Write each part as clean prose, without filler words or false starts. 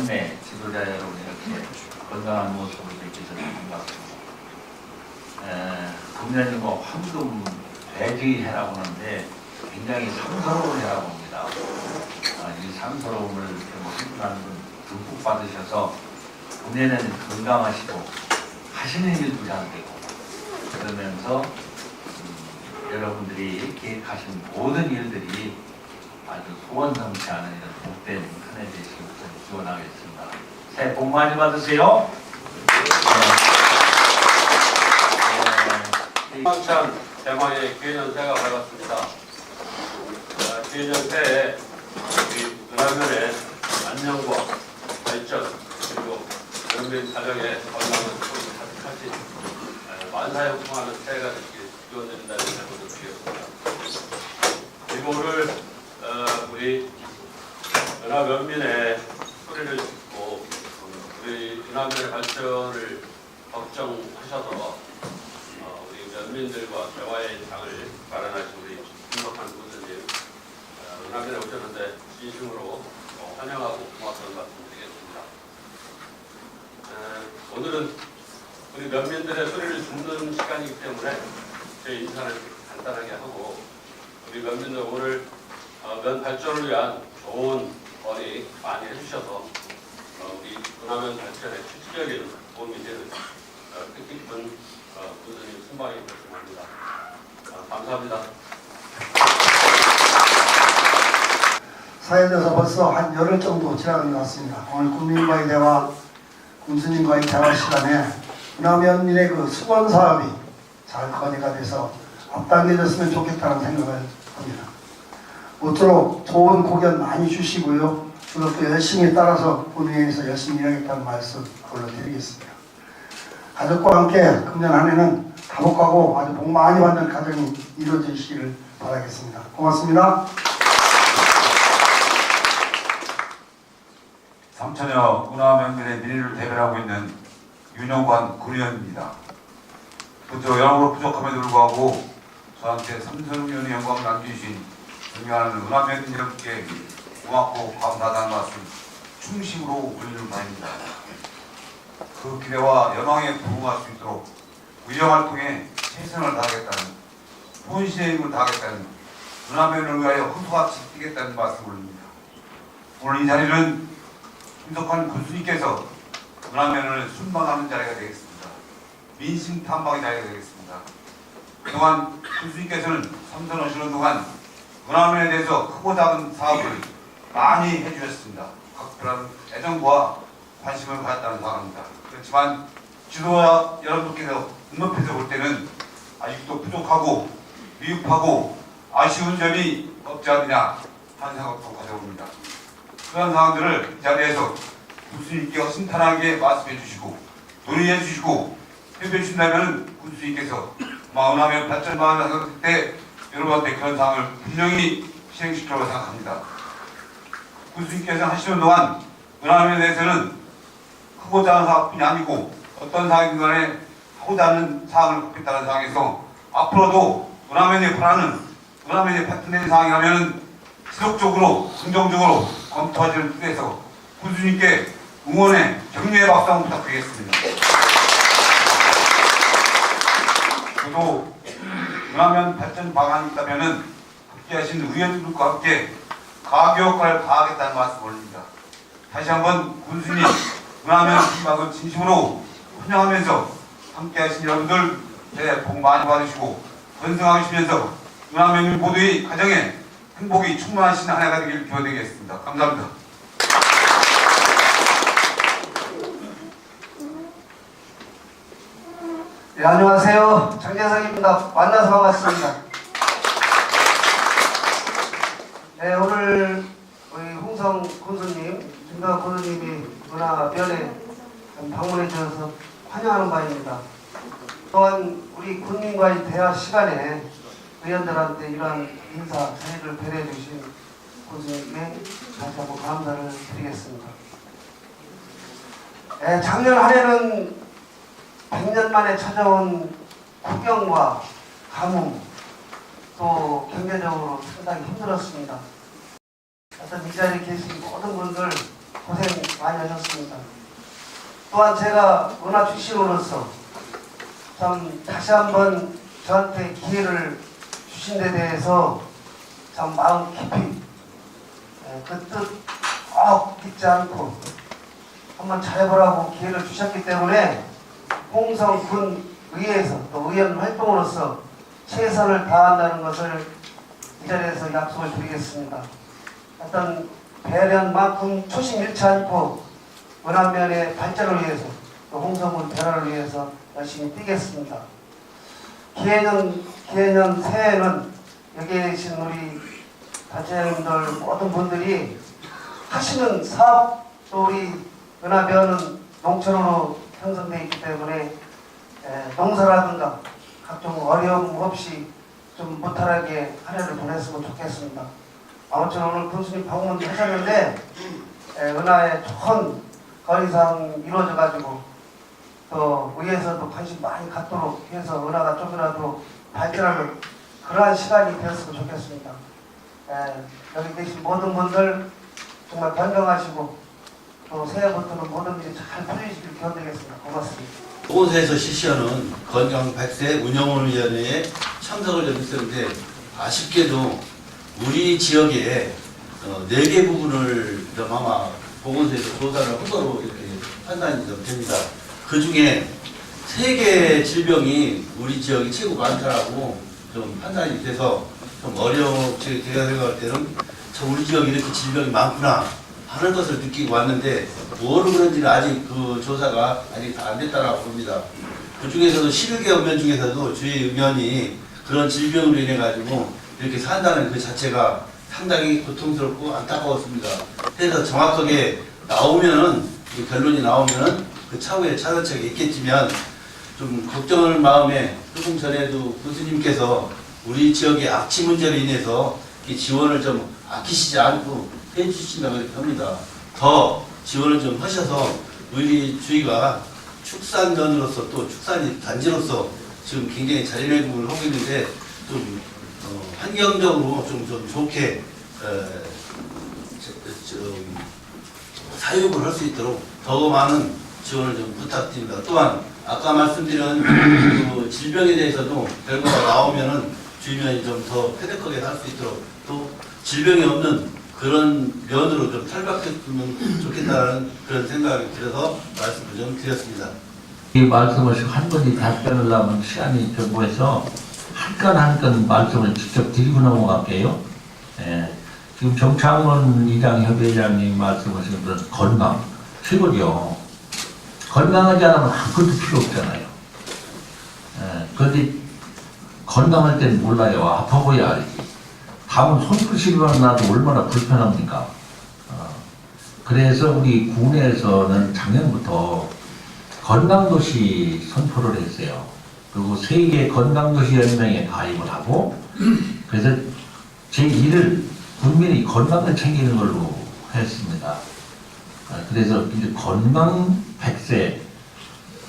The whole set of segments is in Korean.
국내 지도자 여러분 이렇게 건강한 모습을 뵙게 돼서 반갑습니다. 금년이 황금 돼지 해라고 하는데 굉장히 상서로운 해라고 합니다. 이 상서로움을 한분한 분 듬뿍 받으셔서 금년에는 건강하시고 하시는 일도 잘 되고 그러면서 여러분들이 계획하신 모든 일들이 아주 소원성취하는 이런 복된 한 해 되시길 기원하겠습니다. 새해 복 많이 받으세요. 희망찬 대망의 기해년새가 밝았습니다. 기해년새에 우리 은하면의 안녕과 발전 그리고 국민 가정의 건강을 가득하신 만사형통하는 새해가 되길 기원드린다는 말씀을 드리겠습니다. 이거를 우리 은하면민의 소리를 듣고 우리 은하면의 발전을 걱정하셔서 우리 면민들과 대화의 장을 마련하신 우리 김덕환 군수님 은하면에 오셨는데 진심으로 환영하고 고맙다는 말씀 드리겠습니다. 오늘은 우리 면민들의 소리를 듣는 시간이기 때문에 제 인사를 간단하게 하고 우리 면민들 오늘 면 발전을 위한 좋은 건의 많이 해주셔서 우리 은하면 발전에 실질적인 도움이 되는 뜻깊은 군수님 순방이 결정합니다. 감사합니다. 사회에서 벌써 한 열흘 정도 지나간 것 같습니다. 오늘 국민과의 대화, 군수님과의 대화 시간에 은하면민의 그 수건 사업이 잘 건의가 돼서 앞당겨졌으면 좋겠다는 생각을 합니다. 모쪼록 좋은 고견 많이 주시고요. 그것도 열심히 따라서 본회의에서 열심히 일하겠다는 말씀 올려드리겠습니다. 가족과 함께 금년 한 해는 다복하고 아주 복 많이 받는 가정이 이루어지시기를 바라겠습니다. 고맙습니다. 삼천여 은하면민의 미래를 대변하고 있는 윤영관 군의원입니다. 부쩍 여러모로 부족함에도 불구하고 저한테 3,6년의 영광을 남겨주신 존경하는 은하면민 여러분께 고맙고 감사하다는 말씀 충심으로 올리는 바입니다. 그 기대와 연망에 부응할 수 있도록 의정을 통해 최선을 다하겠다는 혼신의 힘을 다하겠다는 은하면을 위하여 흠수같이 뛰겠다는 말씀을 올립니다. 오늘 이 자리는 김덕환 군수님께서 은하면을 순방하는 자리가 되겠습니다. 민심 탐방의 자리가 되겠습니다. 그동안 군수님께서는 삼선하시는 동안 은하면에 대해서 크고 작은 사업을 많이 해주셨습니다. 각별한 애정과 관심을 가졌다는 사람입니다. 그렇지만 지도자 여러분께서 눈높이에서 볼 때는 아직도 부족하고 미흡하고 아쉬운 점이 없지 않느냐 하는 생각도 가져옵니다. 그런 상황들을 이 자리에서 군수님께 허심탄회하게 말씀해 주시고 논의해 주시고 협의해 주신다면 군수님께서 은하면 발전 방안을 생각할 때 여러분한테 그런 사항을 분명히 실행시키라고 생각합니다. 군수님께서 하시는 동안 은하면에 대해서는 크고 작은 사업뿐이 아니고 어떤 사항이든 간에 하고자 하는 사항을 갖고 있다는 상황에서 앞으로도 은하면이 바라는 은하면이 발전된 상황이라면 지속적으로 긍정적으로 검토하시는 뜻에서 군수님께 응원의 격려의 박수 한번 부탁드리겠습니다. 저도 은하면 발전 방안이 있다면 함께하신 의원들과 함께 가교 역할을 다하겠다는 말씀을 올립니다. 다시 한번 군수님 은하면 순방을 진심으로 환영하면서 함께하신 여러분들 새해 복 많이 받으시고 건승하시면서 은하면 모두의 가정에 행복이 충만하신 한 해가 되길 기원드리겠습니다. 감사합니다. 네, 안녕하세요. 장재석입니다. 만나서 반갑습니다. 네, 오늘 우리 홍성 군수님, 김덕환 군수님이 은하면에 방문해 주셔서 환영하는 바입니다. 또한 우리 군민과의 대화 시간에 의원들한테 이러한 인사, 자리를 배려해 주신 군수님께 다시 한번 감사를 드리겠습니다. 작년 한 해는 100년 만에 찾아온 국경과 가뭄, 또 경제적으로 상당히 힘들었습니다. 하여튼 이 자리에 계신 모든 분들 고생 많이 하셨습니다. 또한 제가 은하 출신으로서 참 다시 한번 저한테 기회를 주신 데 대해서 참 마음 깊이 그 뜻 꼭 잊지 않고 한번 잘해보라고 기회를 주셨기 때문에 홍성군 의회에서 또 의원 활동으로서 최선을 다한다는 것을 이 자리에서 약속을 드리겠습니다. 어떤 배련만큼 초심 잃지 않고 원안면의 발전을 위해서 또 홍성군 변화를 위해서 열심히 뛰겠습니다. 기해년 새해에는 여기에 계신 우리 단체장님들 모든 분들이 하시는 사업 또 우리 은하면은 농촌으로 형성되어 있기 때문에 농사라든가 각종 어려움 없이 좀 무탈하게 한 해를 보냈으면 좋겠습니다. 아무튼 오늘 군수님 방문 하셨는데 은하에 좋은 건의사항 이루어져가지고 또 의회에서도 관심 많이 갖도록 해서 은하가 조금이라도 발전하는 그러한 시간이 되었으면 좋겠습니다. 여기 계신 모든 분들 정말 건강하시고 또 새해부터는 모든 일이 잘 풀리시길 기원드리겠습니다. 고맙습니다. 보건소에서 실시하는 건강 100세 운영위원회에 참석을 했었는데 아쉽게도 우리 지역에 4개 부분을 좀 아마 보건소에서 조사를 한 거로 이렇게 판단이 좀 됩니다. 그 중에 3개 질병이 우리 지역이 최고 많다라고 좀 판단이 돼서 좀 제가 생각할 때는 참 우리 지역에 이렇게 질병이 많구나 하는 것을 느끼고 왔는데 뭐로 그런지는 아직 그 조사가 아직 다 안 됐다라고 봅니다. 그 중에서도 11개 읍면 중에서도 주의 읍면이 그런 질병으로 인해 가지고 이렇게 산다는 그 자체가 상당히 고통스럽고 안타까웠습니다. 그래서 정확하게 나오면은 결론이 나오면은 그 차후에 차선책이 있겠지만 좀 걱정을 마음에 조금 전에도 교수님께서 우리 지역의 악취 문제로 인해서 이 지원을 좀 아끼시지 않고 해주신다고 이렇게 합니다. 더 지원을 좀 하셔서 우리 주위가 축산면으로서 또 축산 단지로서 지금 굉장히 자리매김을 하고 있는데 좀 환경적으로 좀 좋게 사육을 할 수 있도록 더 많은 지원을 좀 부탁드립니다. 또한 아까 말씀드린 그 질병에 대해서도 결과가 나오면은 주민이 좀 더 쾌적하게 살 수 있도록 또 질병이 없는 그런 면으로 좀 탈바했으면 좋겠다는 그런 생각이 들어서 말씀을 좀 드렸습니다. 이 말씀을 한 분이 답변을 하면 시간이 좀 해서 한 건 한 건 말씀을 직접 드리고 넘어갈게요. 지금 정창원 이장협회장님 말씀하신 그런 건강 최고죠. 건강하지 않으면 아무것도 필요 없잖아요. 그런데 건강할 때는 몰라요. 아파 보여야 알지. 다음은 손끝이만 나도 얼마나 불편합니까? 그래서 우리 군에서는 작년부터 건강도시 선포를 했어요. 그리고 세계 건강도시연맹에 가입을 하고 그래서 제1을 국민이 건강을 챙기는 걸로 했습니다. 그래서 이제 건강 100세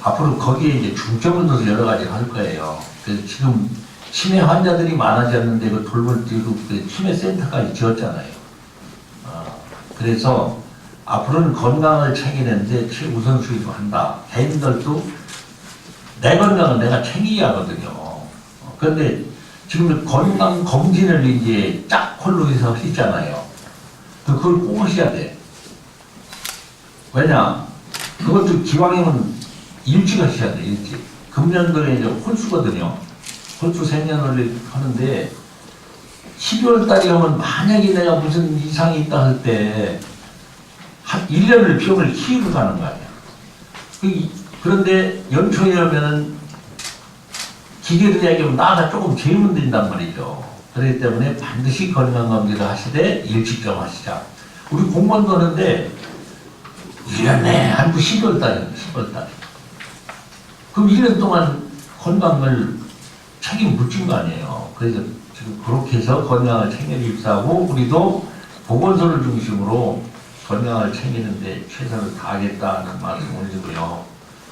앞으로 거기에 이제 중점을 둬서 여러 가지 할 거예요. 그래서 지금 치매 환자들이 많아졌는데 그 돌볼 때도 치매 센터까지 지었잖아요. 그래서 앞으로는 건강을 챙기는데 최우선순위로 한다. 개인들도 내 건강은 내가 챙겨야 하거든요. 그런데 지금 건강 검진을 이제 짝콜로 해서 했잖아요. 그걸 꼭 하셔야 돼. 왜냐? 그것도 기왕이면 일찍 하셔야 돼, 일찍. 금년도에 이제 홀수거든요. 홀수 생년을 하는데 12월 달에 오면 만약에 내가 무슨 이상이 있다 할 때 한 1년을 병을 키우고 가는 거 아니야. 그런데 연초에 오면은 기계를 얘기하면 나가 조금 재면 된단 말이죠. 그렇기 때문에 반드시 건강검진을 하시되 일찍 좀 하시자. 우리 공무원도 하는데 1년 내에 한두 12월 달에 10월 달에. 그럼 1년 동안 건강을 책임 묻힌 거 아니에요. 그래서 지금 그렇게 해서 건강을 챙겨 입사하고 우리도 보건소를 중심으로 건강을 챙기는데 최선을 다하겠다는 말씀 올리고요.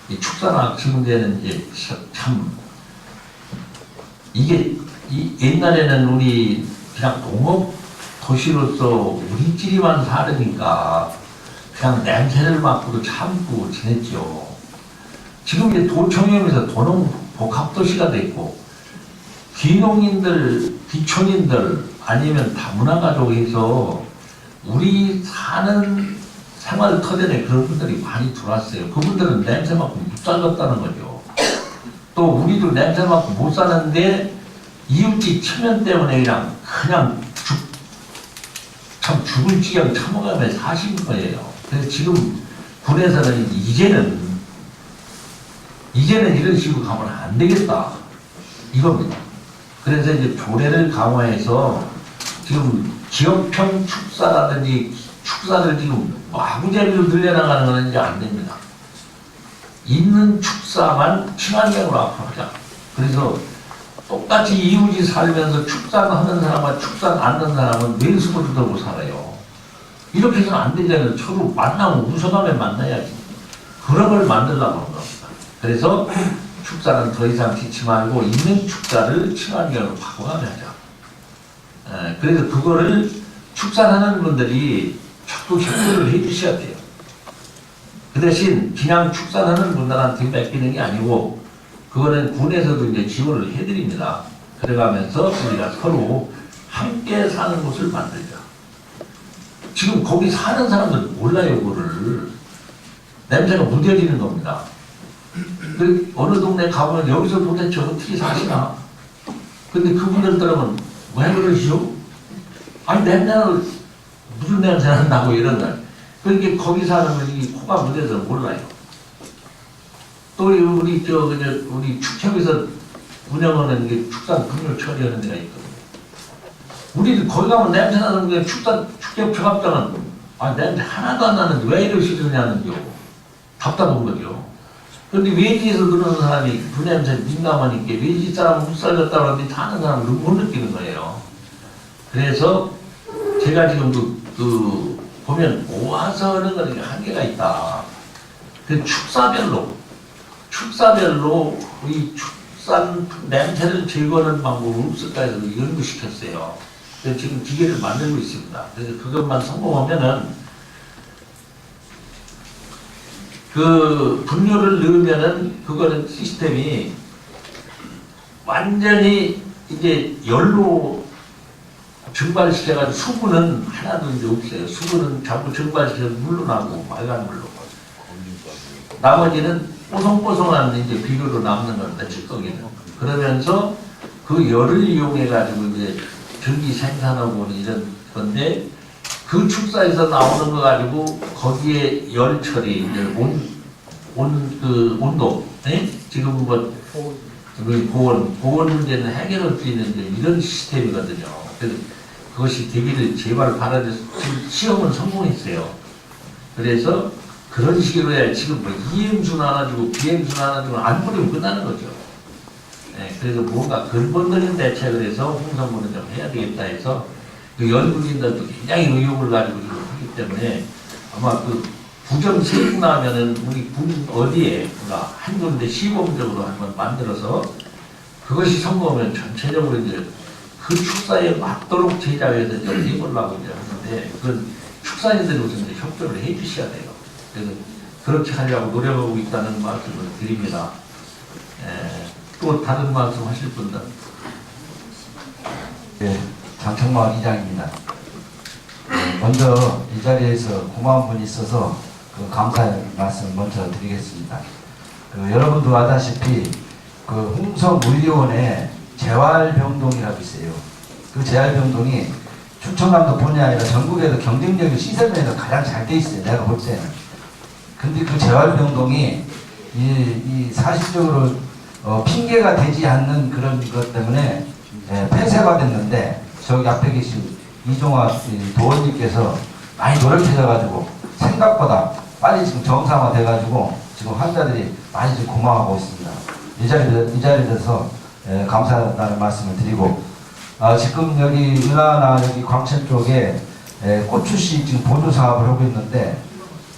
이 축산학 지금대는 이제 참 이게 옛날에는 우리 그냥 농업 도시로서 우리끼리만 살으니까 그냥 냄새를 맡고도 참고 지냈죠. 지금 이제 도청형에서 도농 복합도시가 됐고, 귀농인들, 귀촌인들, 아니면 다문화가족에서 우리 사는 생활 터전에 그런 분들이 많이 들어왔어요. 그분들은 냄새 맡고 못 살겠다는 거죠. 또 우리도 냄새 맡고 못 사는데 이웃집 체면 때문에 그냥 참 죽을 지경 참아가며 사신 거예요. 그래서 지금 군에서는 이제는 이런 식으로 가면 안 되겠다 이겁니다. 그래서 이제 조례를 강화해서 지금 지역평 축사라든지 축사를 지금 마구잡이로 늘려나가는 건 이제 안 됩니다. 있는 축사만 친환경으로 앞으로 하자. 그래서 똑같이 이웃이 살면서 축산하는 사람과 축산 안 하는 사람은 맹수를 들고 살아요. 이렇게 해서는 안 되잖아요. 서로 만나면 웃어가며 만나야지. 그런 걸 만들려고 하는 겁니다. 그래서 축사는 더 이상 짓지 말고 있는 축사를 친환경으로 바꿔가며 하자. 그래서 그거를 축산하는 분들이 자꾸 협조를 해주셔야 돼요. 그 대신 그냥 축산하는 분들한테 맡기는 게 아니고 그거는 군에서도 이제 지원을 해드립니다. 그래가면서 우리가 서로 함께 사는 곳을 만들자. 지금 거기 사는 사람들 몰라요, 그거를. 냄새가 무뎌지는 겁니다. 그 어느 동네 가보면 여기서 도대체 어떻게 사시나? 근데 그분들 들으면 왜 그러시오? 아니 냄새는 무슨 냄새 난다고 이런 날. 그러니까 거기 사는 분이 코가 무뎌서 몰라요. 또 우리 우리 축협에서 운영하는 게 축산 금융 처리하는 데가 있거든요. 우리 거기 가면 냄새 나는 게 축협 처갑장은 냄새 하나도 안 나는데 왜 이러시느냐는 거 답답한 거죠. 그런데 외지에서 그러는 사람이 그 냄새 민감하니까 외지 사람은 못 살렸다 그러는데 사는 사람은 못 느끼는 거예요. 그래서 제가 지금 보면 모아서 하는 거는 한계가 있다. 그 축사별로 이 축산 냄새를 제거하는 방법은 없을까 해서 연구시켰어요. 그래서 지금 기계를 만들고 있습니다. 그래서 그것만 성공하면은 그 분뇨를 넣으면은 그거는 시스템이 완전히 이제 열로 증발시켜가지고 수분은 하나도 이제 없어요. 수분은 전부 증발시켜서 물로 나고 빨간 물로. 나머지는 뽀송뽀송한 이제 비료로 남는 겁니다. 찌꺼기는. 그러면서 그 열을 이용해가지고 이제 전기 생산하고 이런 건데 그 축사에서 나오는 거 가지고 거기에 열 처리, 이제 온도, 네? 지금 보온 문제는 해결할 수 있는 이런 시스템이거든요. 그래서 그것이 되기를 제발 바라면서 지금 시험은 성공했어요. 그래서 그런 식으로 해야 지금 EM수 나눠주고 BM수 나눠주고 안 뿌리면 끝나는 거죠. 네, 그래서 뭔가 근본적인 대책을 해서 홍성군은 좀 해야 되겠다 해서 그 연구진들도 굉장히 의욕을 가지고 지금 하기 때문에 아마 그 부정 세국 나면은 우리 군 어디에 한 군데 시범적으로 한번 만들어서 그것이 성공하면 전체적으로 이제 그 축사에 맞도록 제작해서 좀 해보려고 이제 하는데 그건 축사인들로서 이제 협조를 해 주셔야 돼요. 그래서 그렇게 하려고 노력하고 있다는 말씀을 드립니다. 또 다른 말씀 하실 분들? 네, 장청마을 이장입니다. 먼저 이 자리에서 고마운 분이 있어서 그 감사의 말씀을 먼저 드리겠습니다. 여러분도 아다시피 그 홍성물리원에 재활병동이라고 있어요. 그 재활병동이 충청남도 뿐이 아니라 전국에서 경쟁력이 시설면에서 가장 잘 돼 있어요. 내가 볼 때는. 근데 그 재활병동이 이 사실적으로 핑계가 되지 않는 그런 것 때문에 폐쇄가 됐는데 저기 앞에 계신 이종화 도원님께서 많이 노력하셔가지고 생각보다 빨리 지금 정상화 돼가지고 지금 환자들이 많이 지금 고마워하고 있습니다. 이 자리에서 감사하다는 말씀을 드리고 지금 여기 은하나 여기 광천 쪽에 고추씨 지금 보조 사업을 하고 있는데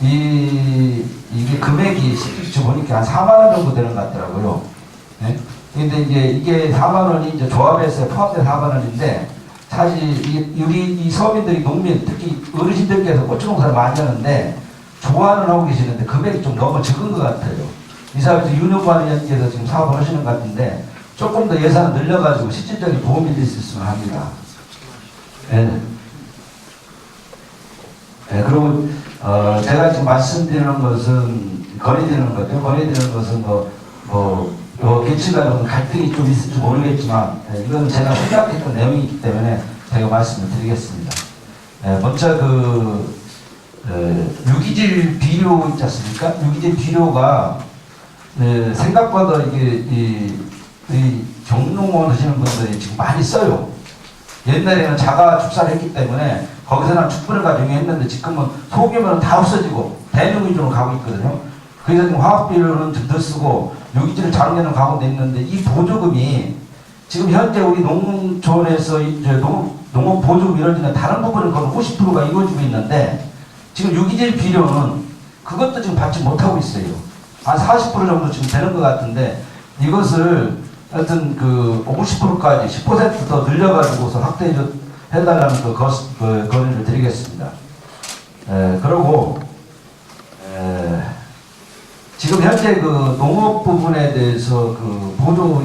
이게 금액이 실제 보니까 한 4만 원 정도 되는 것 같더라고요. 네? 근데 이게 4만 원이 이제 조합에서 포함된 4만 원인데 사실 우리 이 서민들이 농민 특히 어르신들께서 고추 농사를 많이 하는데 좋아는 하고 계시는데 금액이 좀 너무 적은 것 같아요. 이 사업에서 윤영관위원께서 지금 사업을 하시는 것 같은데 조금 더 예산을 늘려가지고 실질적인 도움이 될 수 있으면 합니다. 예. 예, 그리고 제가 지금 말씀드리는 것은 건의드리는 거죠. 건의드리는 것은 계층간의 갈등이 좀 있을지 모르겠지만 이건 제가 생각했던 내용이기 때문에 제가 말씀을 드리겠습니다. 먼저 유기질 비료 있지 않습니까? 유기질 비료가 생각보다 이게 이 종농원 하시는 분들이 지금 많이 써요. 옛날에는 자가 축사를 했기 때문에 거기서는 축분을 가지고 했는데 지금은 소규모는 다 없어지고 대량 위주로 가고 있거든요. 그래서 지금 화학비료는 좀 더 쓰고 유기질을 작년에 가고 있는데 이 보조금이 지금 현재 우리 농촌에서 농업 보조금 이루어지는 다른 부분은 거의 50%가 이루어지고 있는데 지금 유기질 비료는 그것도 지금 받지 못하고 있어요. 한 40% 정도 지금 되는 것 같은데 이것을 하여튼 50%까지 10% 더 늘려가지고서 확대해달라는 건의를 드리겠습니다. 그리고 지금 현재 농업 부분에 대해서 보조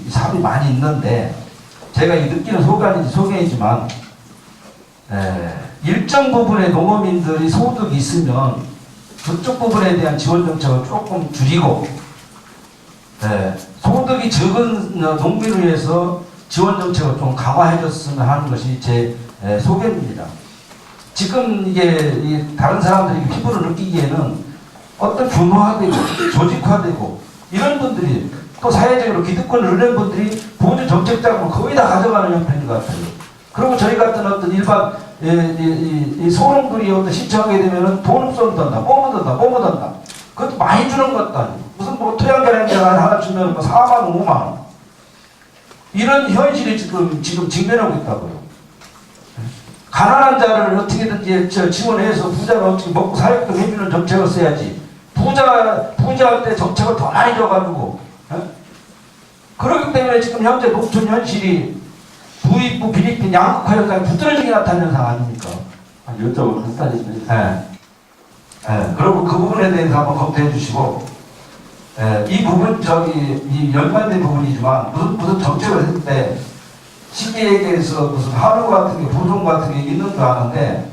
사업이 많이 있는데 제가 느끼는 소견이지만 일정 부분의 농업인들이 소득이 있으면 그쪽 부분에 대한 지원 정책을 조금 줄이고 소득이 적은 농민을 위해서 지원 정책을 좀 강화해줬으면 하는 것이 제 소견입니다. 지금 이게 다른 사람들이 피부를 느끼기에는 어떤 규모화되고 조직화되고 이런 분들이 또 사회적으로 기득권을 얻는 분들이 보조 정책 자금을 거의 다 가져가는 형편인 것 같아요. 그리고 저희 같은 어떤 일반 이 소농들이 어떤 신청하게 되면은 돈 쏜다, 뭐 든다. 그것도 많이 주는 것도 아니고 무슨 토양개량제가 하나 주면 4만 원, 5만 원. 이런 현실이 지금 직면하고 있다고요. 가난한 자를 어떻게든지 지원해서 부자가 어떻게 먹고 살게끔 해주는 정책을 써야지. 부자한테 정책을 더 많이 줘가지고. 그렇기 때문에 지금 현재 농촌 현실이 부익부, 비립빈, 양극화 현상이 부드러지게 나타나는 현상 아닙니까? 여쭤볼 간단히. 그리고 그 부분에 대해서 한번 검토해 주시고, 이 부분, 이 연관된 부분이지만, 무슨 정책을 했을 때, 시기에게서 무슨 한우 같은 게, 보존 같은 게 있는 줄 아는데,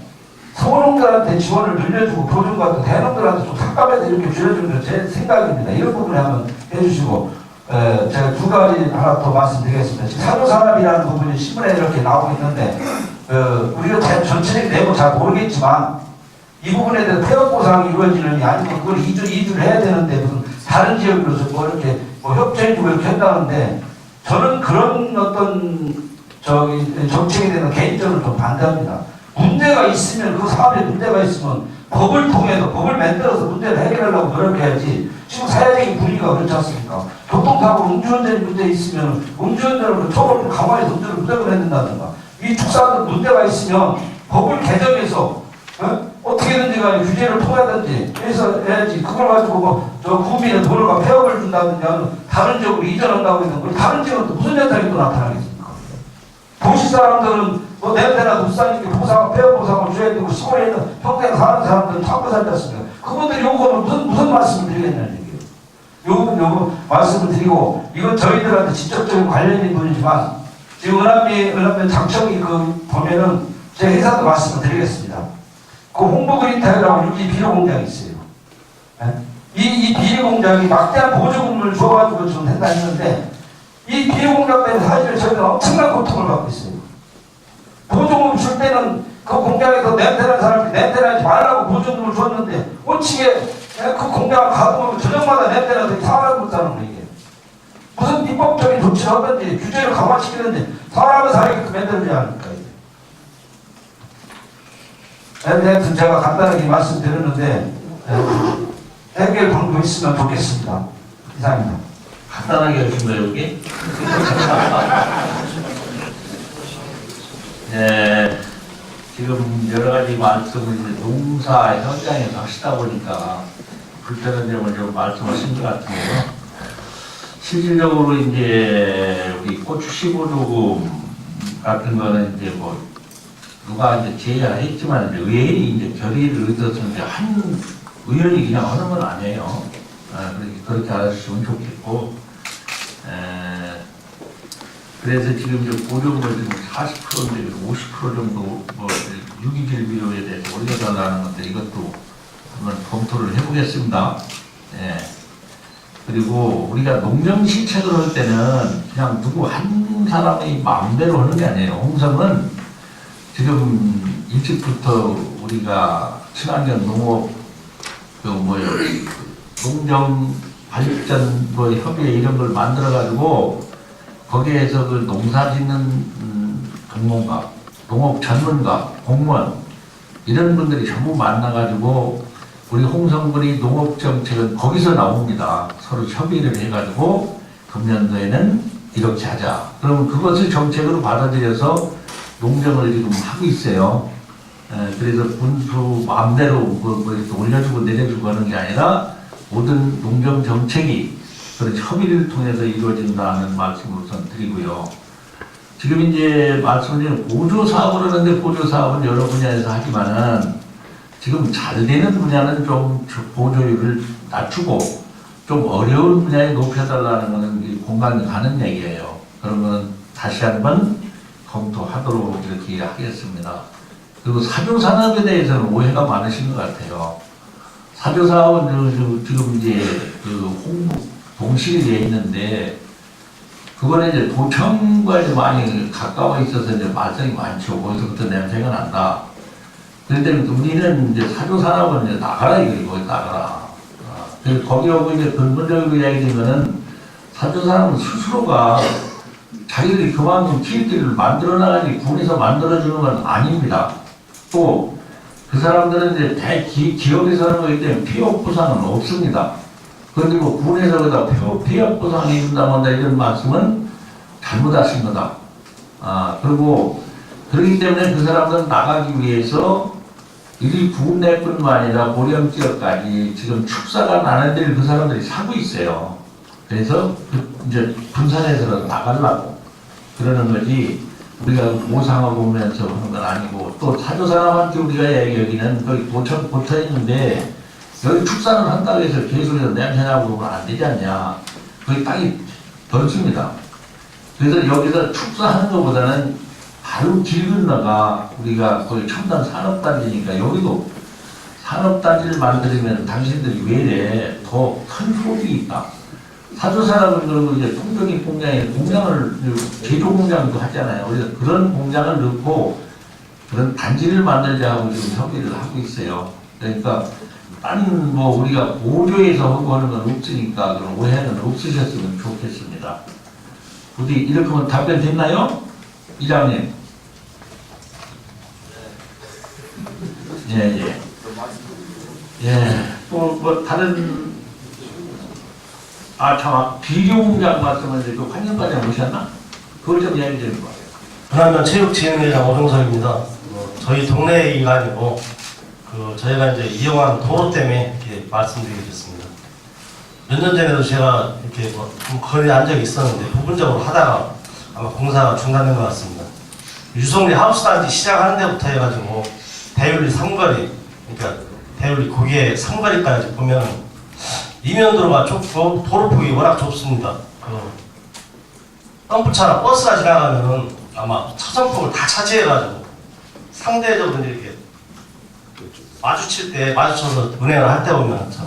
소농들한테 지원을 늘려주고, 보존 같은 대농들한테 좀 삭감해서 이렇게 줄여주는 게 제 생각입니다. 이런 부분에 한번 해주시고, 제가 두 가지 하나 더 말씀드리겠습니다. 지금 사료산업이라는 부분이 신문에 이렇게 나오고 있는데, 우리가 전체적인 내용 잘 모르겠지만, 이 부분에 대해서 폐업 보상이 이루어지느니 아니면 그걸 이주를 해야 되는데 무슨 다른 지역으로서 이렇게 협조해주고 이렇게 한다는데 저는 그런 어떤 정책에 대한 개인적으로 좀 반대합니다. 문제가 있으면 그 사업에 문제가 있으면 법을 통해서 법을 만들어서 문제를 해결하려고 노력해야지 지금 사회적인 분위기가 그렇지 않습니까? 교통사고 음주운전 문제 있으면 음주운전을 처벌을 강화해서 음주를 무조건 해야 된다든가 이 축사도 문제가 있으면 법을 개정해서 어떻게든지 간에 규제를 통하든지 해서 해야지 그걸 가지고 국민의 돈을 폐업을 준다든지 다른 지역으로 이전한다고 해서 다른 지역은 또 무슨 현상이 또 나타나겠습니까? 도시 사람들은 냄새나 눈싸니까 폐업 보상을 줘야 되고 시골에 있는 평생 사는 사람들은 참고 살지 않습니까? 그분들이 요거는 무슨 말씀을 드리겠냐는 얘기예요. 요거 말씀을 드리고 이건 저희들한테 직접적인 관련인 분이지만 지금 은암면 장청이 보면은 제 회사도 말씀을 드리겠습니다. 그 홍보그린타이라고 유기 비료 공장이 있어요. 이 비료 공장이 막대한 보조금을 줘가지고 좀 한다 했는데 이 비료 공장 때문에 사실 저희는 엄청난 고통을 받고 있어요. 보조금 줄 때는 그 공장에서 냄새나는 사람이 냄새나지 말라고 보조금을 줬는데 오치게 그 공장을 가보면 저녁마다 냄새나서 사람을 못 사는 거예요. 무슨 입법적인 조치를 하든지 규제를 강화시키는지 사람을 살게끔 만들지 않을까. 하여튼 제가 간단하게 말씀드렸는데 해결 방법이 있으면 좋겠습니다. 이상입니다. 간단하게 하신가요, 여기? 네, 지금 여러 가지 말씀을 이제 농사 현장에서 하시다 보니까 불편한 점을 좀 말씀하신 것 같은데요. 실질적으로 이제 우리 고추 15조금 같은 거는 이제 누가 이제 제의했지만 의회의 이제 결의를 얻어서 이제 한 의원이 그냥 하는 건 아니에요. 그렇게 알아주시면 좋겠고, 그래서 지금 이제 보조금을 지금 40%인데 50% 정도 뭐 유기질 비료에 대해서 올려달라는 건데 이것도 한번 검토를 해보겠습니다. 예. 그리고 우리가 농정 실책을 할 때는 그냥 누구 한 사람의 마음대로 하는 게 아니에요. 홍성은 지금 일찍부터 우리가 친환경 농업 농정 발전 협의회 이런 걸 만들어 가지고 거기에서 그 농사 짓는 전문가, 농업 전문가, 공무원 이런 분들이 전부 만나 가지고 우리 홍성군이 농업 정책은 거기서 나옵니다. 서로 협의를 해가지고 금년도에는 이렇게 하자. 그러면 그것을 정책으로 받아들여서 농정을 지금 하고 있어요. 그래서 군수 마음대로 뭐 이렇게 올려주고 내려주고 하는 게 아니라 모든 농정 정책이 그런 협의를 통해서 이루어진다는 말씀을 우선 드리고요. 지금 이제 말씀드린 보조 사업을 하는데 보조 사업은 여러 분야에서 하지만은 지금 잘 되는 분야는 좀 보조율을 낮추고 좀 어려운 분야에 높여달라는 것은 공감이 가는 얘기예요. 그러면 다시 한번 검토하도록 이렇게 하겠습니다. 그리고 사조산업에 대해서는 오해가 많으신 것 같아요. 사조사업은 지금 이제 홍보 동실이 되어 있는데 그거는 이제 도청과 이제 많이 가까워 있어서 이제 말썽이 많죠. 거기서부터 냄새가 난다. 그런데 우리는 이제 사조산업은 이제 나가라 이거예요. 거기 나가라. 그래서 거기하고 이제 근본적으로 이야기되면은 사조산업은 스스로가 자기들이 그만큼 키위티를 만들어 나가지 군에서 만들어주는 건 아닙니다. 또 그 사람들은 이제 기업에 사는 거기 때문에 피업 보상은 없습니다. 그런데 뭐 군에서 그다 피업 보상해 준다거나 이런 말씀은 잘못하신 거다. 그리고 그렇기 때문에 그 사람들은 나가기 위해서 이 국내뿐만 아니라 고령 지역까지 지금 축사가 나는 데를 그 사람들이 사고 있어요. 그래서 이제 분산해서 나가려고 그러는 거지 우리가 모상하고 오면서 하는 건 아니고 또 사조산업한테 우리가 여기는 거기 도청 붙어 있는데 여기 축사를 한다고 해서 계속해서 냄새나고 그러면 안 되지 않냐. 거기 땅이 덜습니다. 그래서 여기서 축사하는 것보다는 바로 길 건너가 우리가 거기 첨단 산업단지니까 여기도 산업단지를 만들면 당신들이 외래 더 큰 소득이 있다. 사조산업은 그리고 이제 통정이 공장에 공장을 제조 공장도 하잖아요. 그래서 그런 공장을 넣고 그런 단지를 만들자 하고 지금 협의를 하고 있어요. 그러니까 딴 뭐 우리가 보조해서 하고 하는 건 없으니까 그런 오해는 없으셨으면 좋겠습니다. 어디 이렇게 하면 답변 됐나요? 이장님. 예. 또 뭐 다른 비료 공장 말씀하는데 그 환경과장 오셨나? 그걸 좀 이야기 좀 해봐요. 분안면 체육진흥회장 오정석입니다. 저희 동네 일이 아니고 저희가 이제 이용한 도로 때문에 이렇게 말씀드리겠습니다. 몇 년 전에도 제가 이렇게 좀 거리에 앉아 있었는데 부분적으로 하다가 아마 공사가 중단된 것 같습니다. 유성리 하우스단지 시작하는 데부터 해가지고 대율리 삼거리, 그러니까 대율리 고개 삼거리까지 보면 이면도로가 좁고 도로 폭이 워낙 좁습니다. 덤프차나 버스가 지나가면은 아마 차선폭을 다 차지해가지고 상대적으로 이렇게 마주칠 때 마주쳐서 운행을 할 때 보면 참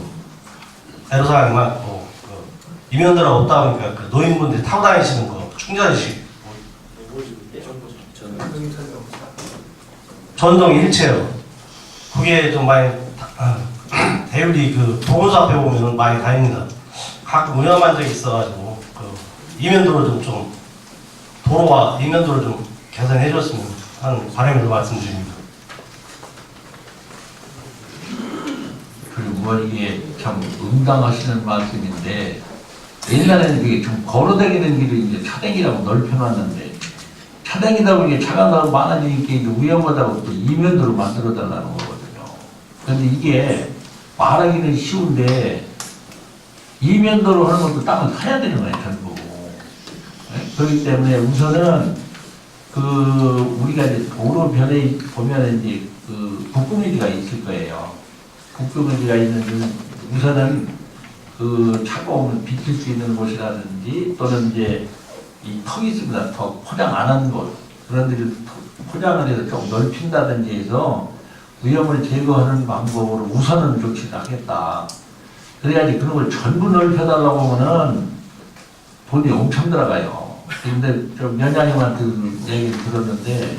애로사항이 많고 이면도로가 없다 보니까 그 노인분들이 타고 다니시는 거 충전식 전동 일체요. 그게 좀 많이 대율리 그 보건소 앞에 보면 많이 다닙니다. 가끔 위험한 적이 있어가지고 이면도로 좀 도로와 이면도를 좀 개선해 줬으면 하는 바람으로 말씀드립니다. 그리고 뭐 이게 참 응당하시는 말씀인데 옛날에는 그게 좀 걸어다니는 길을 이제 차량이라고 넓혀놨는데 차량이다 보니 차가 너무 많아지니까 이제 위험하다고 또 이면도로 만들어 달라는 거거든요. 그런데 이게 말하기는 쉬운데 이면도로 하는 것도 땅을 사야 되는 거예요, 전부. 네? 그렇기 때문에 우선은 우리가 이제 도로변에 보면은 이제 북구미리가 있을 거예요. 북구미리가 있는 우선은 차가움을 비칠 수 있는 곳이라든지 또는 이제 이 턱이 있습니다. 턱 포장 안 한 곳 그런 데를 포장을 해서 좀 넓힌다든지 해서 위험을 제거하는 방법으로 우선은 조치를 하겠다. 그래야지 그런 걸 전부 넓혀달라고 하면은 돈이 엄청 들어가요. 근데 좀 면장님한테 얘기를 들었는데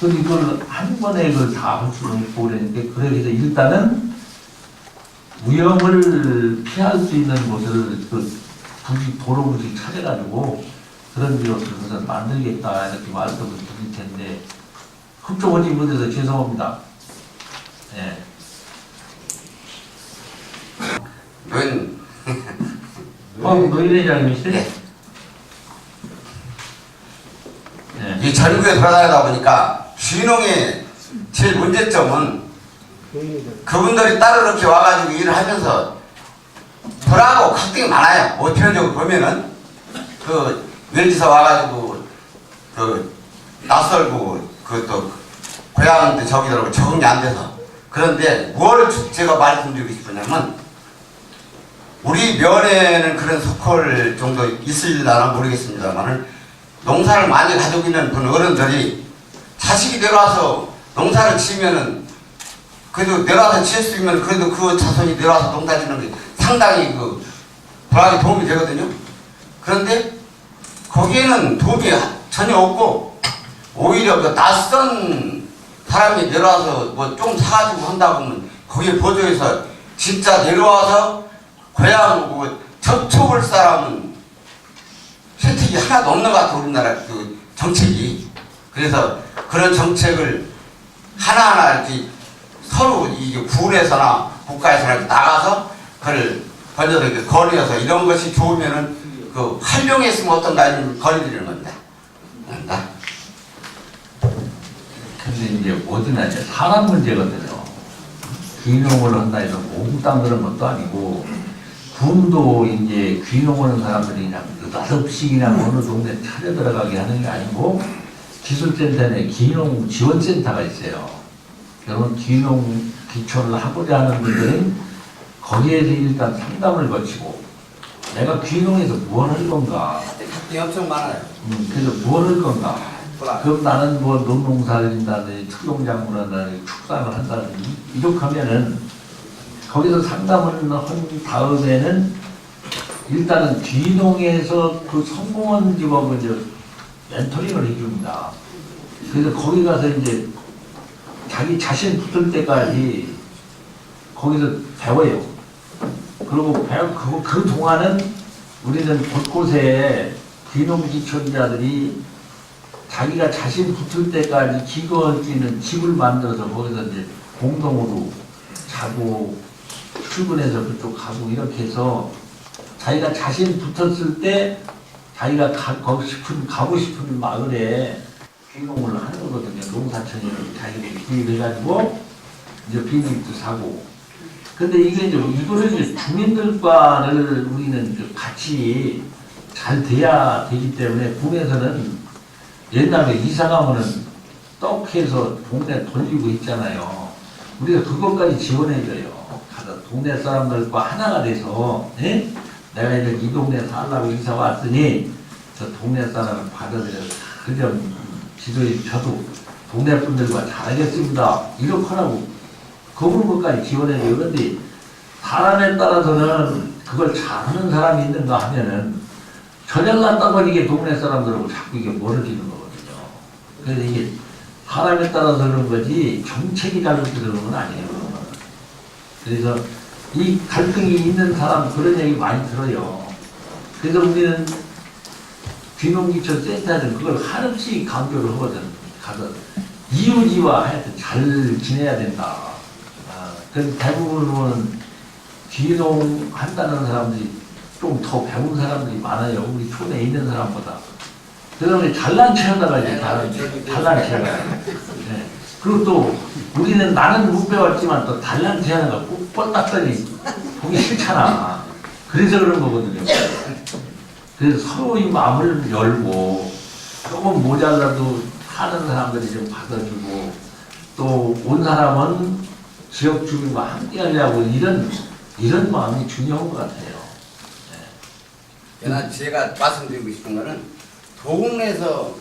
이걸 한 번에 그걸 다 할 수는 없고 그랬는데 그래서 일단은 위험을 피할 수 있는 곳을 도로 부지 찾아가지고 그런 비롯을 우선 만들겠다 이렇게 말씀을 드릴 텐데 흡족하지 못해서 죄송합니다. 예. 노인회장님이시죠? 이 전국에 돌아다니다 보니까 귀농의 제일 문제점은 그분들이 따로 이렇게 와가지고 일을 하면서 불하고 갈등이 많아요. 뭐 대표적으로 보면은 외지서 와가지고 낯설고 또 고향도 저기더라고 적응이 안 돼서. 그런데 뭘 제가 말씀드리고 싶으냐면 우리 면에는 그런 석홀 정도 있을려나 모르겠습니다만은 농사를 많이 가지고 있는 분 어른들이 자식이 내려와서 농사를 지으면은 그래도 내려와서 지을 수 있으면 그래도 그 자손이 내려와서 농사 짓는 게 상당히 불황에 도움이 되거든요. 그런데 거기에는 도움이 전혀 없고 오히려 낯선 사람이 내려와서 뭐 좀 사가지고 한다고 하면 거기에 보조해서 진짜 내려와서 고향 접촉할 사람은 혜택이 하나도 없는 것 같아 우리나라 정책이. 그래서 그런 정책을 하나하나 이렇게 서로 이게 군에서나 국가에서나 이렇게 나가서 그걸 건져서 이렇게 건의해서 이런 것이 좋으면은 활용했으면 어떤가 이런 건의드리는 겁니다. 근데 이제 뭐든지 이제 사람 문제거든요. 귀농을 한다 해서 몽땅 그런 것도 아니고 군도 이제 귀농 오는 사람들이 그냥 느닷없이 그냥 어느 동네 찾아 들어가게 하는 게 아니고 기술센터 내 귀농 지원센터가 있어요. 그러면 귀농 기초를 하고자 하는 분들은 거기에서 일단 상담을 거치고 내가 귀농해서 뭘 할 건가? 갈등이 엄청 많아요. 그래서 뭘 할 건가? 그럼 나는 뭐 농농사를 한다든지 특용작물을 한다든지 축산을 한다든지 이렇게 하면은 거기서 상담을 한 다음에는 일단은 귀농에서 성공한 직업을 이제 멘토링을 해줍니다. 그래서 거기 가서 이제 자기 자신 붙을 때까지 거기서 배워요. 그리고 배우고 그 동안은 우리는 곳곳에 귀농기촌자들이 자기가 자신 붙을 때까지 기거할 수 있는 집을 만들어서 거기서 이제 공동으로 자고 출근해서 그쪽 가고 이렇게 해서 자기가 자신 붙었을 때 자기가 가고 싶은 마을에 귀농을 하는 거거든요. 농사촌을 자기들이 구입해가지고 이제 비닐도 사고. 근데 이거를 이제 주민들과를 우리는 같이 잘 돼야 되기 때문에 군에서는 옛날에 이사 가면은 떡해서 동네 돌리고 있잖아요. 우리가 그것까지 지원해줘요. 가서 동네 사람들과 하나가 돼서, 예? 내가 이제 이 동네 살라고 이사 왔으니 저 동네 사람을 받아들여서 그좀 지도해 저도 동네 분들과 잘하겠습니다. 이렇게 하라고 그 부분까지 지원해줘요. 그런데 사람에 따라서는 그걸 잘하는 사람이 있는가 하면은 저녁났다고 이게 동네 사람들하고 자꾸 이게 멀어지는 거거든요. 그래서 이게 사람에 따라서 그런 거지 정책이 잘못돼서 그런 건 아니에요. 그래서 이 갈등이 있는 사람 그런 얘기 많이 들어요. 그래서 우리는 귀농기촌 센터는 그걸 한없이 강조를 하거든. 가서 이웃이와 하여튼 잘 지내야 된다. 그래서 대부분은 귀농 한다는 사람들이 좀 더 배운 사람들이 많아요. 우리 촌에 있는 사람보다. 그러면 잘난 체하다가 이제 잘난 체하다. 네. 그리고 또 우리는 나는 못 배웠지만 또 잘난 체하는 거 꼭 뻗았더니 보기 싫잖아. 그래서 그런 거거든요. 그래서 서로의 마음을 열고 조금 모자라도 사는 사람들이 좀 받아주고 또 온 사람은 지역 주민과 함께 하려고 이런 마음이 중요한 것 같아요. 그러나 제가 말씀드리고 싶은 거는 동네에서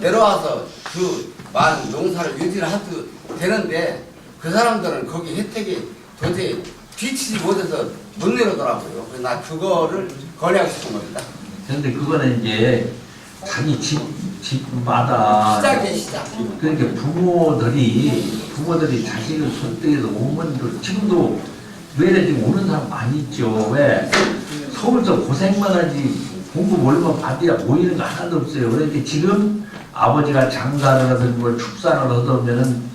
내려와서 그 많은 농사를 유지를 해도 되는데 그 사람들은 거기 혜택이 도저히 뒤치지 못해서 못 내려오더라고요. 그래서 나 그거를 건의하고 싶은 겁니다. 그런데 그거는 이제 자기 집마다 시작. 그러니까 부모들이 자식을 선택해서 오면 또 지금도 외래 지금 오는 사람 많이 있죠. 왜? 서울서 고생만 하지 공부 뭘만 받아야 모이는 거 하나도 없어요. 그러니까 지금 아버지가 장사를 하든 뭐 축사를 하든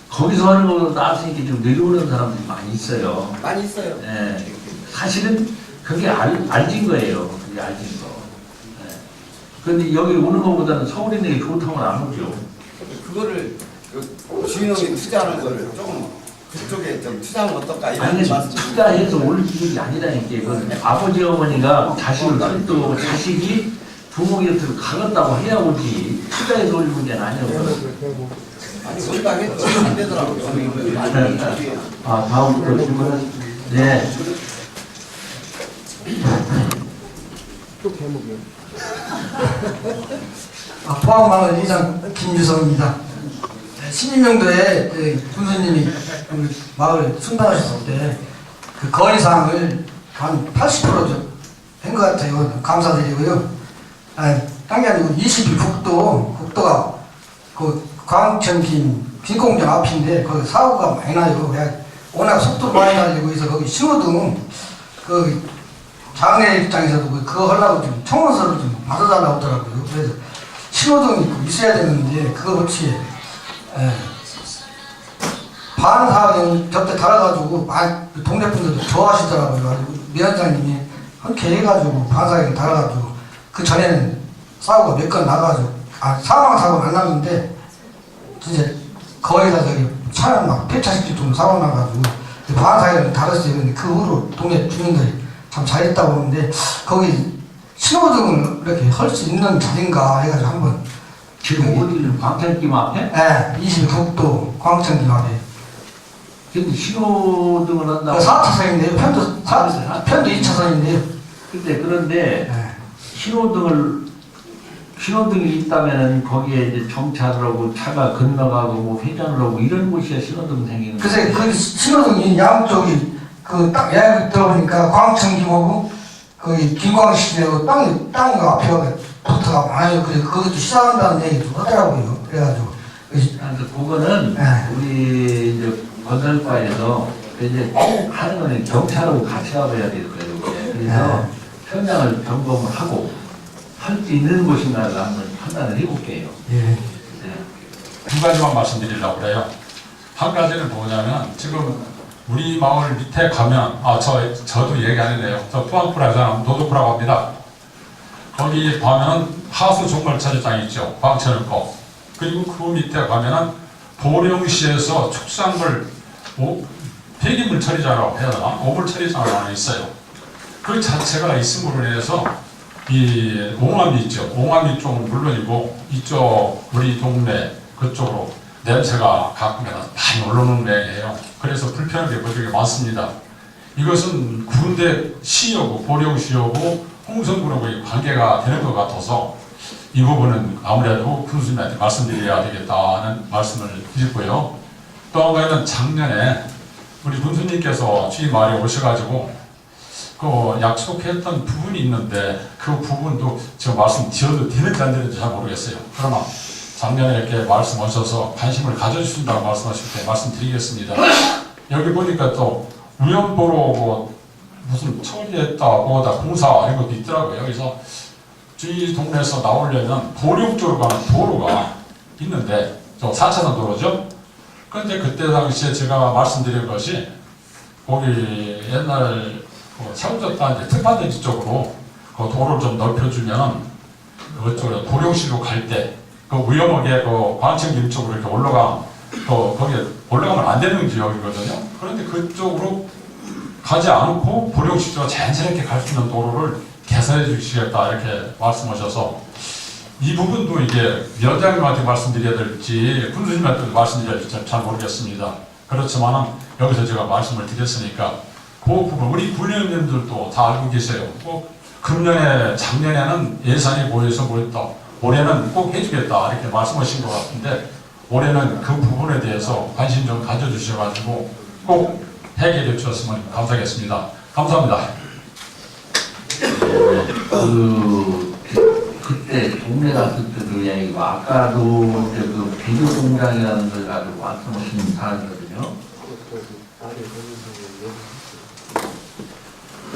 거기서 하는 거보다 나왔으니까 좀 내려오는 사람들이 많이 있어요. 많이 있어요. 예. 사실은 그게 알진 거예요. 그게 알진 거. 예. 그런데 여기 오는 것보다는 서울에 있는 게 좋다면 안 오죠. 그거를 그 주인형이 투자하는 거를 조금 그쪽에 좀 투자하면 어떨까 이런 아니, 말씀. 투자해서 올 일이 아니라니까. 이건 아버지, 어머니가 자식을 선도 자식이 부모 곁으로 가겠다고 해야 오지. 투자해서 올 문제는 아니에요. 아니 우리가 해도 안 되더라고요. 아, 다음부터 질문은, 네. 포항마을 이장 김유성입니다. 12명도에 군수님이 마을 순방하셨을 때 그 건의사항을 한 80% 된 것 같아요. 감사드리고요. 딴 게 아니고 22 국도가 그 광천긴 빈공장 앞인데 거기 사고가 많이 나요. 워낙 속도도 많이 날리고 해서 거기 신호등 그 장애 입장에서도 그거 하려고 좀 청원서를 좀 받아달라고 하더라고요. 그래서 신호등이 있어야 되는데 그거 없이 반사하게 곁에 달아가지고 동네 분들도 좋아하시더라고요. 위원장님이 함께 해가지고 반사하게 달아가지고 그 전에는 사고가 몇 건 나가지고 사망 사고는 안 났는데 진짜 거의 다 저기 차량 막 폐차시킬 정도 사고 나가지고 반사하게 달았어요. 근데 그 후로 동네 주민들이 참 잘했다고 하는데 거기 신호등을 이렇게 할 수 있는 자리인가 해가지고 한번 지금 어디는 광천김 앞에? 네, 22국도 광천김 앞에 근데 신호등을 한다고. 4차선인데요. 편도 2차선인데요. 그런데 네. 신호등이 있다면은 거기에 이제 정차를 하고 차가 건너가고 뭐 회전을 하고 이런 곳이야 신호등 생기는. 그래서 그 신호등이 양쪽이 그 딱 야구 들어보니까 광천김하고 거기 김광시내고 땅이 앞에 부터가 많아요. 그래서 그것도 시작한다는 얘기도 하더라고요. 그래가지고. 그거는 네. 우리 이제 건설과에서 이제 하는 거는 경찰하고 같이 가봐야 될 거예요. 그래서 현장을 점검을 하고 할 수 있는 곳인가를 한번 판단을 해볼게요. 예. 네. 두 가지만 말씀드리려고 그래요. 한 가지는 뭐냐면 지금 우리 마을 밑에 가면 저도 얘기 안 했네요. 저 포항프라잖아. 노도프라고 합니다. 거기 가면 하수 종말 처리장이 있죠. 광천을 거. 그리고 그 밑에 가면은 보령시에서 축산물 폐기물 처리장이라고 해야 되나? 오물 처리장이 하나 있어요. 그 자체가 있음으로 인해서 이 옹암이 있죠. 옹암이 쪽은 물론이고 이쪽 우리 동네 그쪽으로 냄새가 가끔은 많이 올라오는 모양이에요. 그래서 불편한 게 되게 많습니다. 이것은 군대 시하고 보령시하고 홍성군하고 관계가 되는 것 같아서 이 부분은 아무래도 군수님한테 말씀드려야 되겠다는 말씀을 드리고요. 또 한 가지는 작년에 우리 군수님께서 주위 마을에 오셔가지고 그 약속했던 부분이 있는데 그 부분도 제가 말씀드려도 되는지 안 되는지 잘 모르겠어요. 그러나 작년에 이렇게 말씀하셔서 관심을 가져주신다고 말씀하실 때 말씀드리겠습니다. 여기 보니까 또 우연보로 뭐 무슨 처리했다고 다 공사 이런 것도 있더라고요. 그래서 저희 동네에서 나오려면 보령 쪽으로 가는 도로가 있는데 저 4차선 도로죠. 그런데 그때 당시에 제가 말씀드린 것이 거기 옛날 세워졌다 이제 특파대지 쪽으로 그 도로를 좀 넓혀주면 그쪽으로 보령시로 갈 때 그 위험하게 그 광천길 쪽으로 이렇게 거기에 올라가면 안 되는 지역이거든요. 그런데 그쪽으로 가지 않고 보령시로 자연스럽게 갈 수 있는 도로를 개선해 주시겠다 이렇게 말씀하셔서 이 부분도 이게 위원장님한테 말씀드려야 될지 군수님한테 말씀드려야 될지 잘 모르겠습니다. 그렇지만 여기서 제가 말씀을 드렸으니까 그 부분 우리 군의원님들도 다 알고 계세요. 꼭 금년에 작년에는 예산이 모여서 모였다. 올해는 꼭 해주겠다 이렇게 말씀하신 것 같은데 올해는 그 부분에 대해서 관심 좀 가져주셔가지고 꼭 해결해 주셨으면 감사하겠습니다. 감사합니다. 그때 동네 갔을 때도 이야기가 아까도 이제 그 비료 공장이라는 걸 가지고 말씀하신 사람이거든요.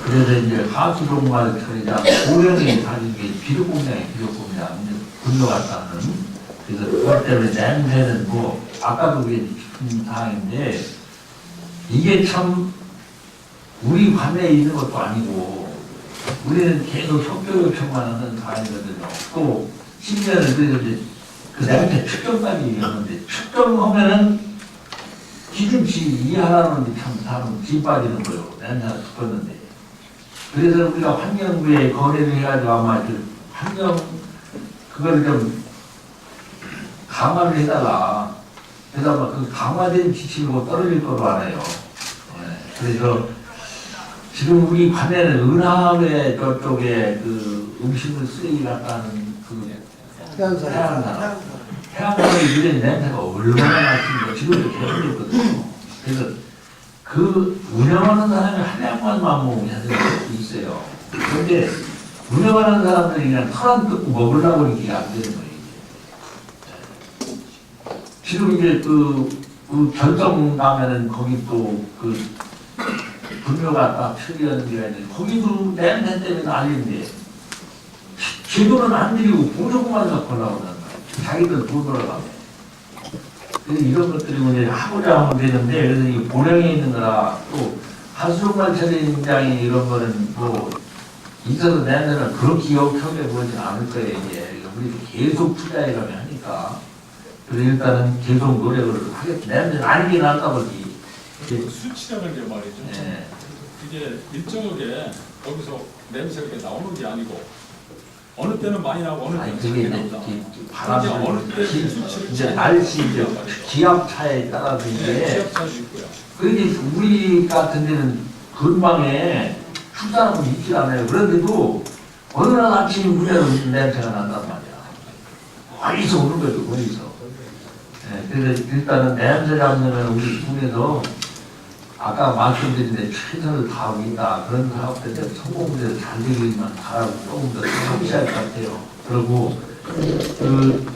그래서 이제 하수종말 처리장 고령이 가진 게 비료 공장이 비료 공장 건너갔다는. 그래서 그것 때문에 냄새는 뭐 아까도 그게 깊은 사항인데 이게 참 우리 관내에 있는 것도 아니고 우리는 계속 협조 요청만 하는 사람이거든요. 또 심지어는 그래서 이제 그 냄새 측정까지 얘기하는데 측정하면은 기준치 이하라는 참 사람 진 빠지는 거예요. 냄새가 죽었는데. 그래서 우리가 환경부에 거래를 해가지고 아마 그 환경 그걸 좀 강화를 해달라. 그래서 아마 그 강화된 지침으로 떨어질 거로 알아요. 그래서 지금 우리 관에는 은하계 저쪽에 그 음식물 쓰레기 같다는 그 해안가에 이런 냄새가 얼마나 났습니까? 지금도 계속 있거든요. 그래서 그 운영하는 사람이 한 양반만 보면 있어요. 그런데 운영하는 사람들이 그냥 털안 뜯고 먹으려고 이렇게 안 되는 거예요. 지금 이제 그 결정 나면은 거기 또 그 분묘가 딱 처리하는 데가 있는데 거기도 냄새 때문에 난리인데 제도는 안 드리고 보조금만 갖고 나오는 거예요. 자기들 돈 벌어가면. 그래서 이런 것들이 이제 하고자 하면 되는데 그래서 이 보령에 있는 거라 또 하수종말 처리장이 이런 거는 뭐 있어도 냄새는 그렇게 역하게 보이진 않을 거예요. 이게 우리도 계속 투자해가면 하니까. 그래서 일단은 계속 노력을 하겠지. 냄새는 아니긴 한다 보지. 수치라는 게 말이죠. 네. 그게 일정하게 거기서 냄새가 이렇게 나오는 게 아니고 어느 때는 많이 나고 어느 때는 그게 적게 이제 나온다. 바람이 어느 때 기- 수치를 이제 날씨 이제 기압 차에 따라서 이게 취업차도 있고요. 그러니 우리 같은 데는 근방에 출사람은 있지 않아요. 그런데도 어느 날 아침 문에는 냄새가 난단 말이야. 어디서 오는 거죠, 어디서. 네, 그래서 일단은 냄새 잡는 우리 군에서 아까 말씀드린 데 최선을 다하고 있다. 그런 사업들에 성공들을 잘 되기만 바라고 조금 더 성실할 것 같아요. 그리고 그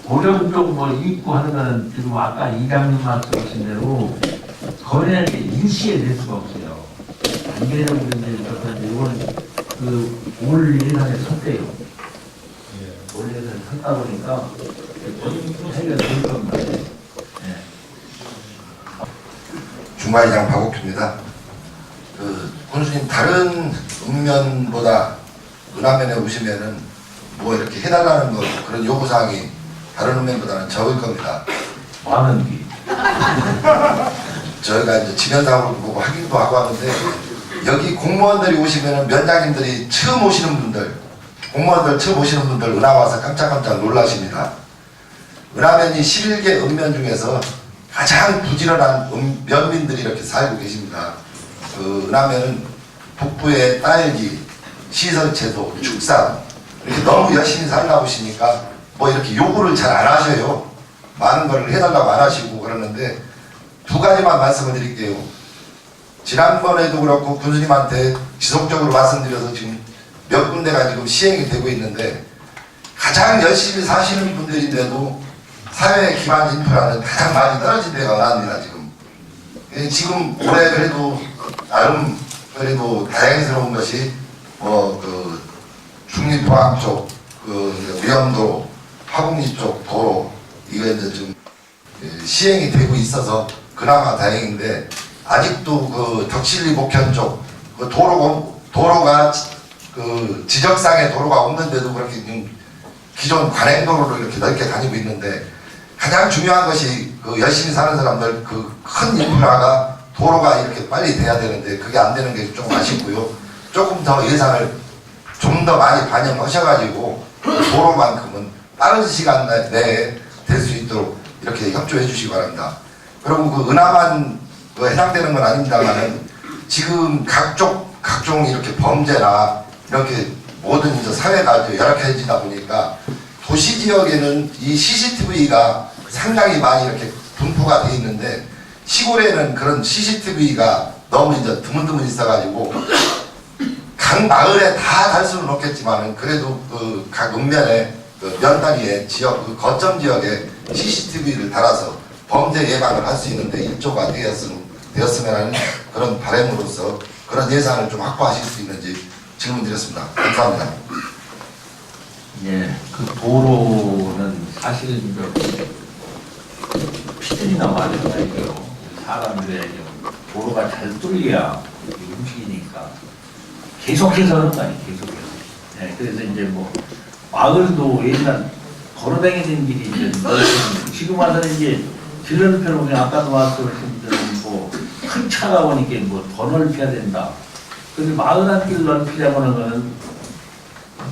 고령 쪽 뭐 입구하는 거는 지금 아까 이장님 말씀하신 대로 거래할 게 일시에 될 수가 없어요. 단계적으로 이제 그런데 이거는 올 예산에 섰대요. 올 예산에 섰다 보니까 해결될 겁니다. 중과이장 박옥규입니다. 군수님 다른 읍면보다 은하면에 오시면은 뭐 이렇게 해달라는 거 그런 요구사항이 다른 읍면보다는 적을 겁니다. 많은 게. 저희가 이제 지면상으로 보고 확인도 하고 하는데 여기 공무원들이 오시면은 면장님들이 처음 오시는 분들 공무원들 처음 오시는 분들 은하 와서 깜짝깜짝 놀라십니다. 은하면이 11개 읍면 중에서 가장 부지런한 면민들이 이렇게 살고 계십니다. 그 은하면은 북부의 딸기, 시설제도, 축산 이렇게 너무 열심히 살다 보시니까 뭐 이렇게 요구를 잘 안 하셔요. 많은 걸 해달라고 안 하시고 그러는데 두 가지만 말씀을 드릴게요. 지난번에도 그렇고 군수님한테 지속적으로 말씀드려서 지금 몇 군데가 지금 시행이 되고 있는데 가장 열심히 사시는 분들인데도 사회 기반 인프라는 가장 많이 떨어진 데가 은하입니다. 지금 올해 그래도 나름 그래도 다행스러운 것이 그 중립포항 쪽 위험도로 화곡리 쪽 도로 이거 이제 좀 시행이 되고 있어서 그나마 다행인데 아직도 그 덕실리 목현 쪽 그 도로가 그 지적상의 도로가 없는데도 그렇게 지금 기존 관행도로를 이렇게 넓게 다니고 있는데 가장 중요한 것이 그 열심히 사는 사람들 그 큰 인프라가 도로가 이렇게 빨리 돼야 되는데 그게 안 되는 게 좀 아쉽고요. 조금 더 예산을 좀 더 많이 반영하셔가지고 도로만큼은 빠른 시간 내에 될 수 있도록 이렇게 협조해 주시기 바랍니다. 그리고 그 은하만 해당되는 건 아닙니다만은 지금 각종 이렇게 범죄나 이렇게 모든 이제 사회가 열악해지다 보니까 도시 지역에는 이 CCTV가 상당히 많이 이렇게 분포가 돼 있는데 시골에는 그런 CCTV가 너무 이제 드문드문 있어가지고 각 마을에 다 달 수는 없겠지만은 그래도 그 각 읍면에 그 면 단위의 지역 그 거점 지역에 CCTV를 달아서 범죄 예방을 할 수 있는데 일조가 되었으면 하는 그런 바람으로서 그런 예산을 좀 확보하실 수 있는지 질문 드렸습니다. 감사합니다. 예, 그 도로는 사실 피들이나 마찬가지고요. 사람들의 도로가 잘 뚫려야 움직이니까 계속해서 하는 거 아니에요. 계속해서. 예, 그래서 이제 뭐 마을도 옛날 걸어다니는 길이 이제 지금 와서는 이제 길을 펴놓으면 아까도 말씀하신 뭐큰 차가 오니까 뭐 더 넓혀야 된다. 근데 마을 한 길 넓히려고 하는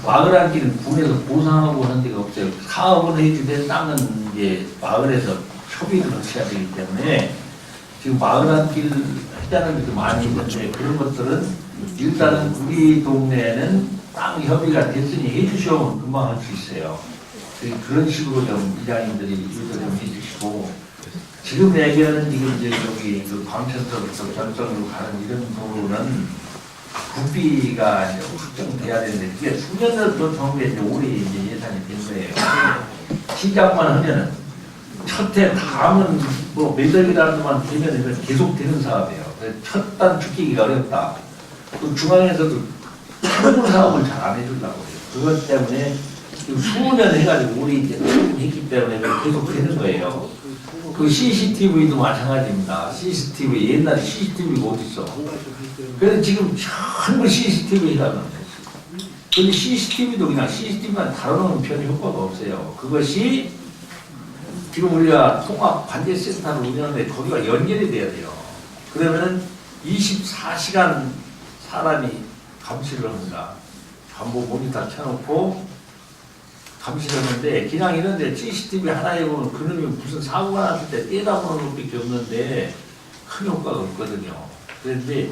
마을 한 길은 군에서 보상하고 하는 데가 없어요. 사업을 해주된 땅은 이제 마을에서 협의를 거쳐야 되기 때문에 지금 마을 한 길 하자는 게 많이 있는데 그런 것들은 일단은 우리 동네에는 땅 협의가 됐으니 해주시면 금방 할 수 있어요. 그런 식으로 좀 이장님들이 유도 좀 해주시고 지금 얘기하는 지금 이제 여기 그 광천서부터 전선으로 가는 이런 도로는 국비가 이제 확정돼야 되는데 그게 수년을 더 정부에 이제 올해 이제 예산이 된 거예요. 시작만 하면은 첫해 다음은 뭐 매달이라는 것만 되면 계속 되는 사업이에요. 첫 단 죽이기가 어렵다. 그 중앙에서도 철물 사업을 잘 안 해주려고 해요. 그것 때문에 수년 해가지고 우리 이제 했기 때문에 계속 되는 거예요. 그 CCTV도 마찬가지입니다. CCTV 옛날에 CCTV가 어디 있어? 그래서 지금 전부 CCTV라는 거예요. 근데 CCTV도 그냥 CCTV만 다루는 편이 효과가 없어요. 그것이 지금 우리가 통합관제센터를 운영하는데 거기가 연결이 돼야 돼요. 그러면은 24시간 사람이 감시를 합니다. 전부 모니터 켜놓고 감시를 하는데 그냥 이런데 CCTV 하나에 보면 그놈이 무슨 사고가 났을 때 떼다 보는 것밖에 없는데 큰 효과가 없거든요. 그런데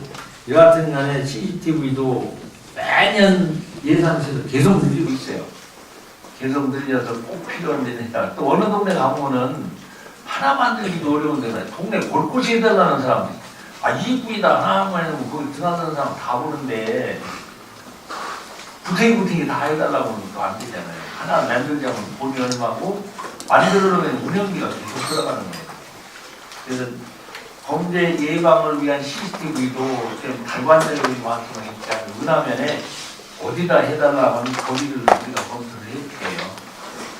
여하튼 간에 CCTV도 매년 예산에서 계속 늘리고 있어요. 계속 늘려서 꼭 필요한 데니까 또 어느 동네 가보면은 하나 만들기도 어려운 데는 동네 곳곳이 해달라는 사람 이쁘이다 하나만 해놓으면 거기 드나드는 사람 다 보는데 구탱구탱이 다 해달라고 하면 또 안 되잖아요. 하나 만들자면 돈이 얼마고 만들어놓으면 운영비가 계속 들어가는 거예요. 그래서 범죄 예방을 위한 CCTV도 좀 달관적인 말씀하니까 은하면에 어디다 해달라고 하면 거기를 우리가 검토를 해줄게요.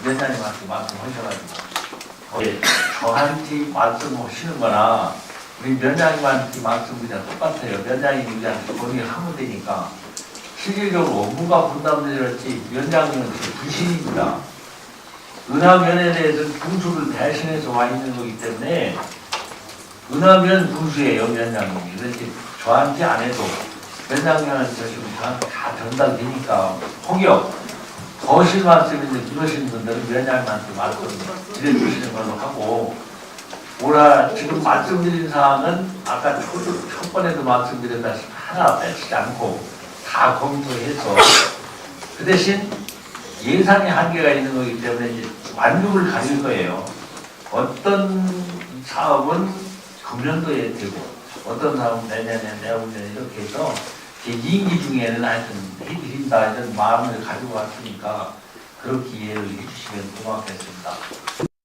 면장님한테 말씀하셔가지고 저한테 말씀하시는 거나 우리 면장님한테 말씀드리랑 똑같아요. 면장님이 그냥 거기를 하면 되니까 실질적으로 업무가 분담되었지 면장님은 불신입니다. 은하면에 대해서 군수를 대신해서 와 있는 거기 때문에 은하면 군수예요, 면장님이. 그래서 저한테 안 해도 면장님한테 지금 저한테 다 전달되니까 혹여 거실 말씀인데 그러신 분들은 면장님한테 말씀 드려주시는 걸로 하고 지금 말씀드린 사항은 아까 첫 번에도 말씀드렸다시피 하나 빼지 않고 다 검토해서 그 대신 예산의 한계가 있는 거기 때문에 이제 완급을 가질 거예요. 어떤 사업은 금년도에 되고 어떤 사업은 내년에 내후년에 이렇게 해서 제 2임기 중에는 하여튼 해드린다 이런 마음을 가지고 왔으니까 그렇게 이해를 해주시면 고맙겠습니다.